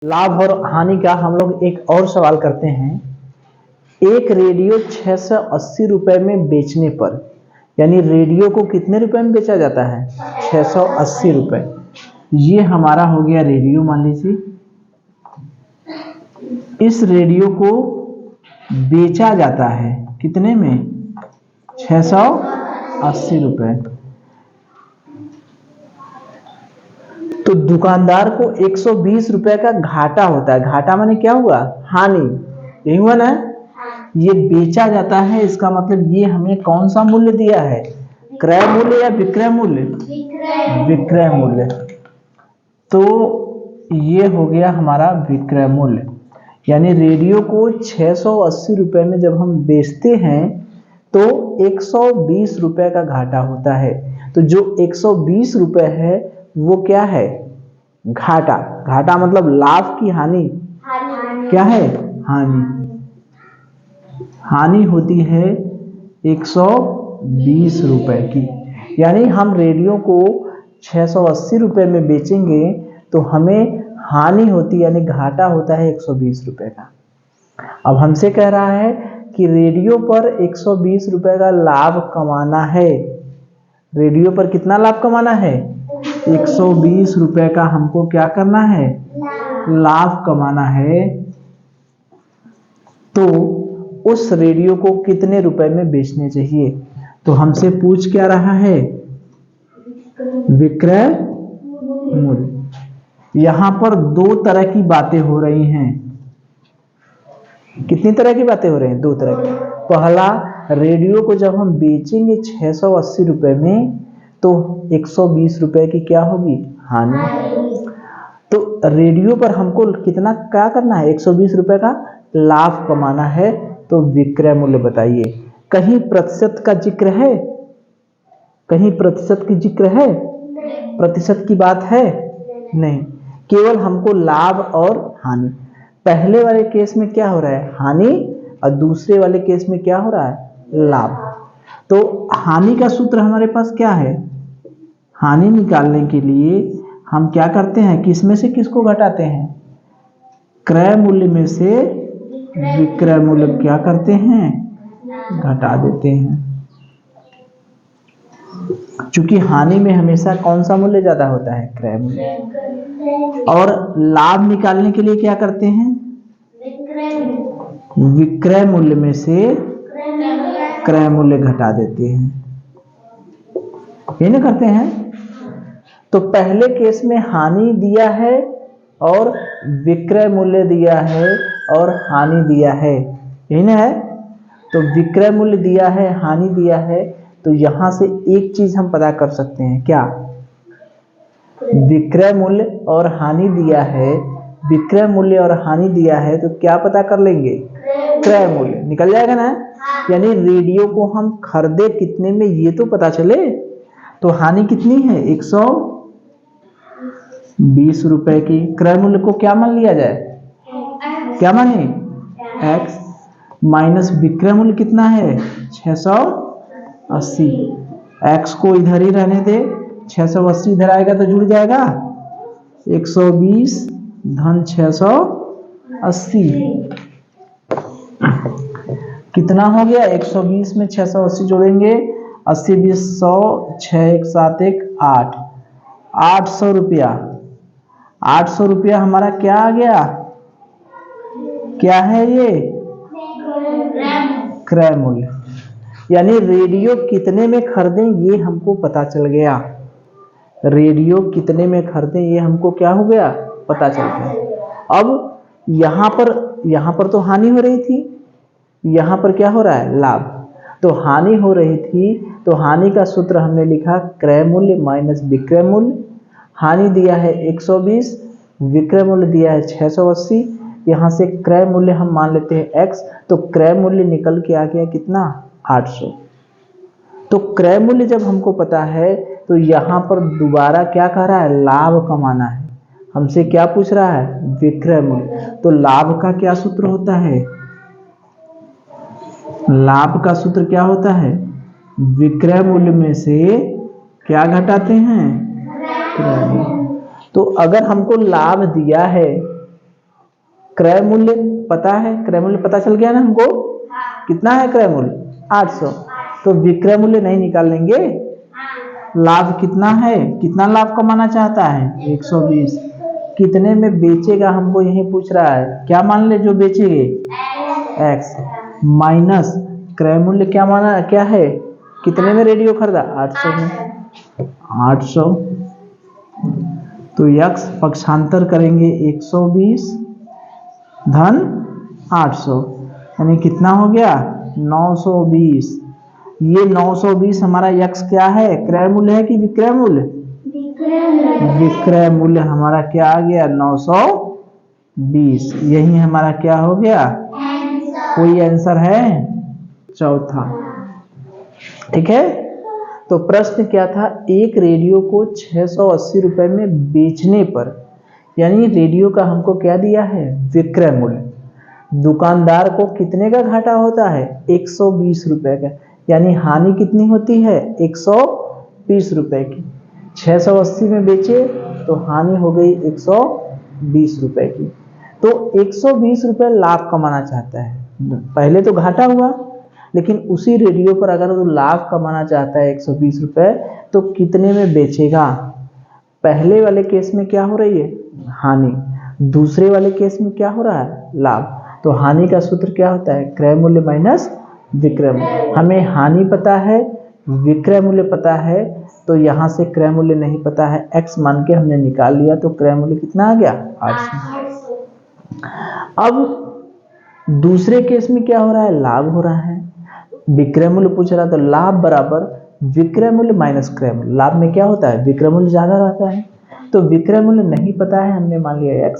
लाभ और हानि का हम लोग एक और सवाल करते हैं। एक रेडियो 680 रुपए में बेचने पर, यानी रेडियो को कितने रुपए में बेचा जाता है? 680 रुपए। ये हमारा हो गया रेडियो, मान लीजिए। इस रेडियो को बेचा जाता है कितने में? 680 रुपए। तो दुकानदार को 120 रुपए का घाटा होता है। घाटा माने क्या हुआ? हानि। यही हुआ ना? ये बेचा जाता है, इसका मतलब ये हमें कौन सा मूल्य दिया है? क्रय मूल्य या विक्रय मूल्य? विक्रय मूल्य। तो ये हो गया हमारा विक्रय मूल्य। यानी रेडियो को 680 रुपए में जब हम बेचते हैं तो 120 रुपए का घाटा होता है। तो जो 120 रुपए है वो क्या है? घाटा। घाटा मतलब लाभ की हानि। क्या है? हानि। हानि होती है 120 रुपए की। यानी हम रेडियो को 680 रुपए में बेचेंगे तो हमें हानि होती, यानी घाटा होता है 120 रुपए का। अब हमसे कह रहा है कि रेडियो पर 120 रुपए का लाभ कमाना है। रेडियो पर कितना लाभ कमाना है? 120 रुपए का हमको क्या करना है? लाभ कमाना है। तो उस रेडियो को कितने रुपए में बेचने चाहिए? तो हमसे पूछ क्या रहा है? विक्रय मूल्य। यहां पर दो तरह की बातें हो रही हैं। कितनी तरह की बातें हो रही हैं? दो तरह की। पहला, रेडियो को जब हम बेचेंगे 680 रुपए में तो 120 रुपए की क्या होगी? हानि। तो रेडियो पर हमको कितना क्या करना है? 120 रुपए का लाभ कमाना है। तो विक्रय मूल्य बताइए। कहीं प्रतिशत का जिक्र है? कहीं प्रतिशत की जिक्र है? प्रतिशत की बात है? नहीं, केवल हमको लाभ और हानि। पहले वाले केस में क्या हो रहा है? हानि। और दूसरे वाले केस में क्या हो रहा है? लाभ। तो हानि का सूत्र हमारे पास क्या है? हानि निकालने के लिए हम क्या करते हैं? किस में से किसको घटाते हैं? क्रय मूल्य में से विक्रय मूल्य क्या करते हैं? घटा देते हैं। क्योंकि हानि में हमेशा कौन सा मूल्य ज्यादा होता है? क्रय मूल्य। और लाभ निकालने के लिए क्या करते हैं? विक्रय मूल्य में से क्रय मूल्य घटा देते हैं। ये ना करते हैं। तो पहले केस में हानि दिया है और विक्रय मूल्य दिया है और हानि दिया है, यही ना है? तो विक्रय मूल्य दिया है, हानि दिया है, तो यहां से एक चीज हम पता कर सकते हैं। क्या? विक्रय मूल्य और हानि दिया है, विक्रय मूल्य और हानि दिया है, तो क्या पता कर लेंगे? क्रय मूल्य निकल जाएगा ना। यानी रेडियो को हम खरीदे कितने में ये तो पता चले। तो हानि कितनी है? 120 रुपए की। क्रय मूल्य को क्या मान लिया जाए? क्या माने? x माइनस विक्रय मूल्य कितना है? 680। x को इधर ही रहने दे, 680 इधर आएगा तो जुड़ जाएगा 120 धन 680। कितना हो गया? 120 में 680 जोड़ेंगे, 80 20 100, 6 1 7 1 8, 800 रुपया। 800 रुपया हमारा क्या आ गया? क्या है ये? क्रय मूल्य। यानी रेडियो कितने में खरीदें ये हमको पता चल गया। रेडियो कितने में खरीदें ये हमको क्या हो गया? पता चल गया। अब यहां पर तो हानि हो रही थी, यहां पर क्या हो रहा है? लाभ। तो हानि हो रही थी तो हानि का सूत्र हमने लिखा क्रय मूल्य माइनस विक्रय मूल्य। हानि दिया है 120, विक्रय मूल्य दिया है 680। यहां से क्रय मूल्य हम मान लेते हैं x, तो क्रय मूल्य निकल के आ गया कितना? 800। तो क्रय मूल्य जब हमको पता है तो यहां पर दोबारा क्या कह रहा है? लाभ कमाना है। हमसे क्या पूछ रहा है? विक्रय मूल्य। तो लाभ का क्या सूत्र होता है? लाभ का सूत्र क्या होता है? विक्रय मूल्य में से क्या घटाते हैं? क्रय मूल्य। तो अगर हमको लाभ दिया है क्रय मूल्य पता है, क्रय मूल्य पता चल गया ना हमको, कितना है क्रय मूल्य 800, तो विक्रय मूल्य नहीं निकाल लेंगे। लाभ कितना है, कितना लाभ कमाना चाहता है 120, कितने में बेचेगा हमको यही पूछ रहा है, क्या मान ले जो बेचेंगे x, माइनस क्रय मूल्य क्या माना, क्या है, कितने में रेडियो खरीदा 800 में, 800, तो x पक्षांतर करेंगे 120 धन 800, यानी कितना हो गया 920। ये 920 हमारा x क्या है, क्रय मूल्य है कि विक्रय मूल्य, विक्रय मूल्य हमारा क्या आ गया 920, यही हमारा क्या हो गया, कोई आंसर है चौथा। ठीक है, तो प्रश्न क्या था, एक रेडियो को 680 रुपए में बेचने पर, यानी रेडियो का हमको क्या दिया है विक्रय मूल्य, दुकानदार को कितने का घाटा होता है 120 रुपए का, यानी हानि कितनी होती है 120 रुपए की। 680 में बेचे तो हानि हो गई 120 रुपए की, तो 120 रुपए लाभ कमाना चाहता है, पहले तो घाटा हुआ, लेकिन उसी रेडियो पर अगर वो लाभ कमाना चाहता है 120 रुपए, तो कितने में बेचेगा। पहले वाले केस में क्या हो रही है हानि, दूसरे वाले केस में क्या हो रहा है लाभ, तो हानि का सूत्र क्या होता है क्रय मूल्य माइनस विक्रय मूल्य। हमें हानि पता है, विक्रय मूल्य पता है, तो यहाँ से क्रय मूल्य नहीं पता है, x मान के हमने निकाल लिया, तो क्रय मूल्य कितना आ गया 800। अब दूसरे केस में क्या हो रहा है लाभ हो रहा है, विक्रय मूल्य पूछ रहा है, तो लाभ बराबर विक्रय मूल्य माइनस क्रय मूल्य, लाभ में क्या होता है विक्रय मूल्य ज्यादा रहता है, तो विक्रय मूल्य नहीं पता है, हमने मान लिया x,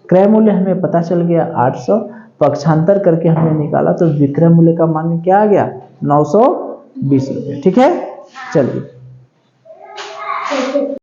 क्रय मूल्य हमें पता चल गया 800, पक्षांतर करके हमने निकाला, तो विक्रय मूल्य का मान क्या आ गया 920 रुपए। ठीक है, चलिए।